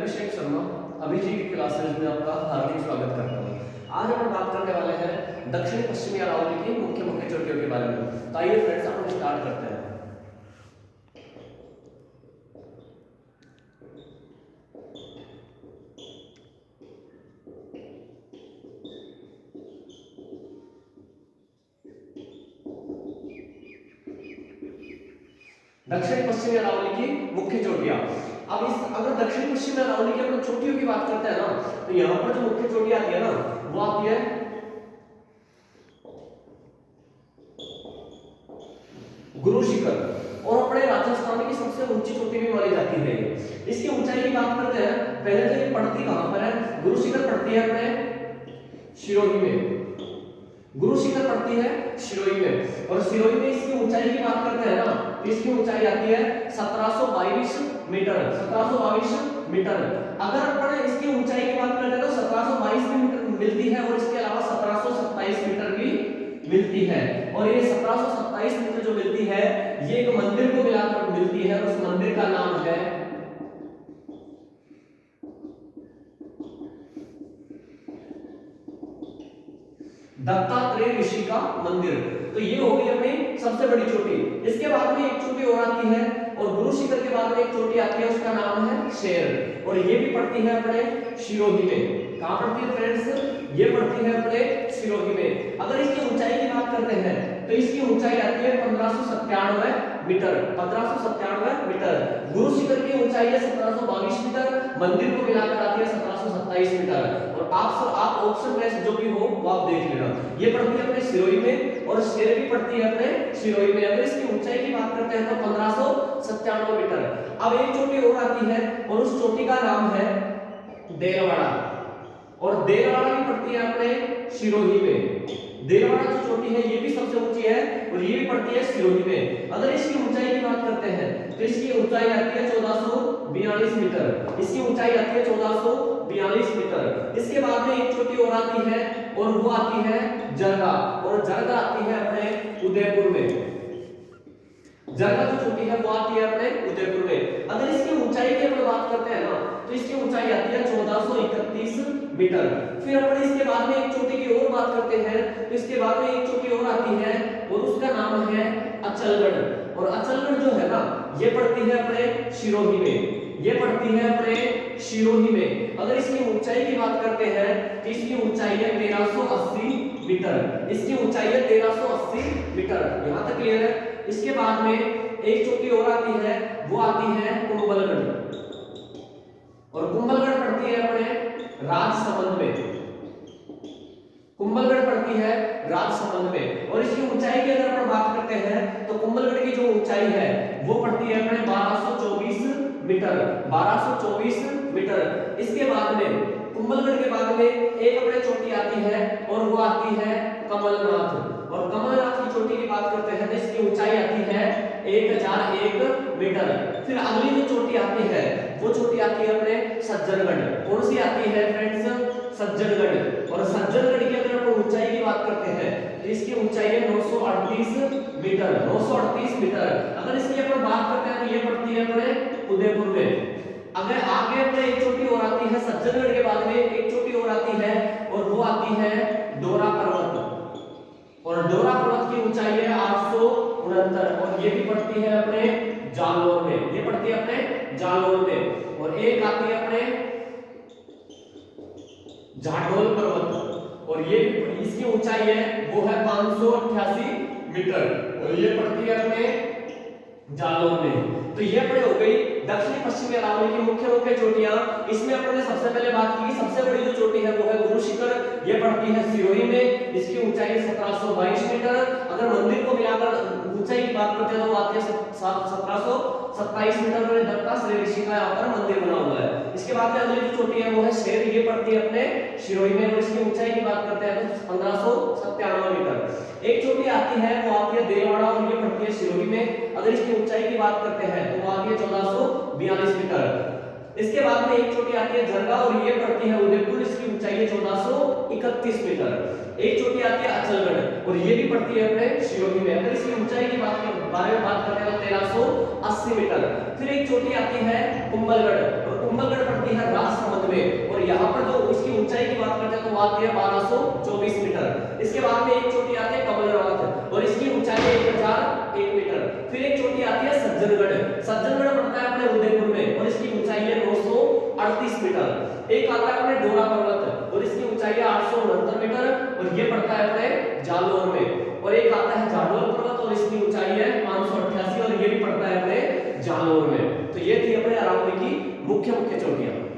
अभिषेक शर्मा अभिजी की क्लासेज में आपका हार्दिक स्वागत करता हूँ। आज हम बात करने वाले हैं दक्षिण पश्चिमी अरावली की मुख्य मुख्य चोटियों के बारे में। तो आइए फ्रेंड्स अपन स्टार्ट करते हैं। दक्षिण पश्चिमी अरावली की मुख्य चोटियां। अब इस अगर दक्षिण पश्चिमी अरावली की अपन चोटियों की बात करते हैं ना, तो यहाँ पर जो मुख्य चोटी आती है ना, वो आती है गुरु शिखर, और अपने राजस्थान की सबसे ऊंची चोटी भी मानी जाती है। इसकी ऊंचाई की बात करते हैं, पहले तो ये पड़ती कहां पर है? गुरु शिखर पड़ती है अपने सिरोही में। गुरु शिखर पड़ती है सिरोही में, और सिरोही में इसकी ऊंचाई की बात करते हैं ना, तो इसकी ऊंचाई आती है 1722 मीटर। 1722 मीटर। अगर अपन इसकी ऊंचाई की बात करते हैं तो 1722 मीटर मिलती है, और इसके अलावा 1727 मीटर भी मिलती है। और ये 1727 मीटर जो मिलती है, ये एक मंदिर को मिलाकर मिलती है, और उस मंदिर का नाम है दत्तात्रेय ऋषि का मंदिर। तो ये हो गई अपनी सबसे बड़ी चोटी। इसके बाद में एक चोटी और आती है, और गुरु शिखर के बाद में एक चोटी आती है, उसका नाम है शेर, और ये भी पड़ती है अपने सिरोही में। कहां पड़ती है फ्रेंड्स? ये पड़ती है अपने सिरोही में। अगर इसकी ऊंचाई की बात करते हैं तो इसकी ऊंचाई आती है 1597 मीटर। 1597 मीटर। गुरु शिखर की ऊंचाई है 1722 मीटर, मंदिर को मिलाकर आती है 1727 मीटर। और आप ऑप्शन में जो भी हो वो आप देख लेना। ये पड़ती है अपने सिरोही में, और शेर भी पड़ती है अपने सिरोही में। अगर इसकी ऊंचाई की बात करते हैं तो 1597 मीटर। अब एक चोटी और आती है, और उस चोटी का नाम है देलवाड़ा, और देलवाड़ा भी पड़ती है अपने सिरोही में। देलवाड़ा जो चोटी है ये भी सबसे ऊंची है, और ये भी पड़ती है सिरोही में। अगर इसकी ऊंचाई की बात करते हैं तो इसकी ऊंचाई आती है 1442 मीटर। इसकी ऊंचाई आती है 1442 मीटर। इसके बाद में एक चोटी और आती है, और वो आती है जरगा, और जरगा आती है अपने उदयपुर में। जरगा जो चोटी है वो आती है अपने उदयपुर में। अगर इसकी ऊंचाई की अपन बात करते हैं ना, तो इसकी ऊंचाई आती है 1431 मीटर। फिर अपन इसके बाद में एक चोटी की और बात करते हैं, तो इसके बाद में एक चोटी और आती है, और उसका नाम है अचलगढ़। और अचलगढ़ जो है ना, ये पड़ती है अपने सिरोही में। ये पड़ती है अपने सिरोही में। अगर इसकी ऊंचाई की बात करते हैं तो इसकी ऊंचाई है 1380 मीटर। इसकी ऊंचाई है 1380 मीटर। यहां तक क्लियर है? इसके बाद में एक चोटी और आती है, वो आती है कुंभलगढ़, और कुंभलगढ़ पड़ती है अपने राजसमंद में। कुंभलगढ़ पड़ती है राजसमंद में, और इसकी ऊंचाई की अगर अपन बात करते हैं तो कुंभलगढ़ की जो ऊंचाई है वो पड़ती है अपने 1224 मीटर। 1224 मीटर। इसके बाद में कुंभलगढ़ के बाद में एक अपने चोटी आती है, और वो आती है कमलनाथ। और कमलनाथ की चोटी की बात करते हैं तो इसकी ऊंचाई आती है 1001 मीटर। फिर अगली जो चोटी आती है वो चोटी आती है अपने सज्जनगढ़। कौन सी आती है फ्रेंड्स? सज्जनगढ़। और सज्जनगढ़ की अगर अपन ऊंचाई की बात करते हैं तो इसकी ऊंचाई है 938 मीटर। 938 मीटर। अगर इसकी अपन बात करते हैं तो ये पड़ती है अपने उदयपुर में। अगर आगे अपने एक चोटी और आती है, सज्जनगढ़ के बाद में एक चोटी और आती है, और वो आती है डोरा पर्वत। और डोरा पर्वत की ऊंचाई है 869, और ये भी पड़ती है अपने जालौर में। ये पड़ती है अपने जालौर में। और एक आती है अपने जाडोल पर्वत, और ये इसकी ऊंचाई है वो है 588 मीटर, और ये पड़ती है अपने जालौर में। तो ये अपने हो गई दक्षिणी पश्चिमी अरावली की मुख्य मुख्य चोटियां। इसमें अपन ने सबसे पहले बात की, सबसे बड़ी जो चोटी है वो है गुरु शिखर। ये पड़ती है सिरोही में। इसकी ऊंचाई है 1722 मीटर। अगर मंदिर को मिलाकर ऊंचाई की बात करते हैं तो वो आती है 1727 मीटर, में दत्तात्रेय ऋषि का यहाँ पर मंदिर बना हुआ है। इसके बाद में अगली जो चोटी है वो है शेर। ये पड़ती है अपने सिरोही में, और इसकी ऊंचाई की बात करते हैं तो 1597 मीटर। एक चोटी आती है वो आती है देलवाड़ा, और ये पड़ती है सिरोही में। अगर इसकी ऊंचाई की बात करते हैं तो वो आती है 1442 मीटर। इसके बाद में एक चोटी आती है जरगा, और ये पड़ती है उदयपुर। इसकी ऊंचाई है 1431 मीटर। एक चोटी आती है अचलगढ़, और ये भी पड़ती है अपने सिरोही में। अगर इसकी ऊंचाई की बात बारे में बात करते हैं तो 1380 मीटर। फिर एक चोटी आती है कुंभलगढ़, और कुंभलगढ़ पड़ती है में, और यहाँ पर जो इसकी ऊंचाई की बात करते हैं तो वो आती है 1224 मीटर। इसके बाद में एक चोटी आती है कमलरवत और इसकी ऊंचाई है 1001 मीटर। फिर एक चोटी आती है सज्जनगढ़, सज्जनगढ़ पड़ता है अपने उदयपुर में और इसकी ऊंचाई है 938 मीटर। एक आता है अपने डोरा पर्वत और इसकी ऊंचाई है 869 मीटर और ये पड़ता है अपने जालौर में। और एक आता है जाडोल पर्वत और इसकी ऊंचाई है 588 और ये भी पड़ता है अपने जालौर में। तो ये थी अपने अरावली की मुख्य चोटियां।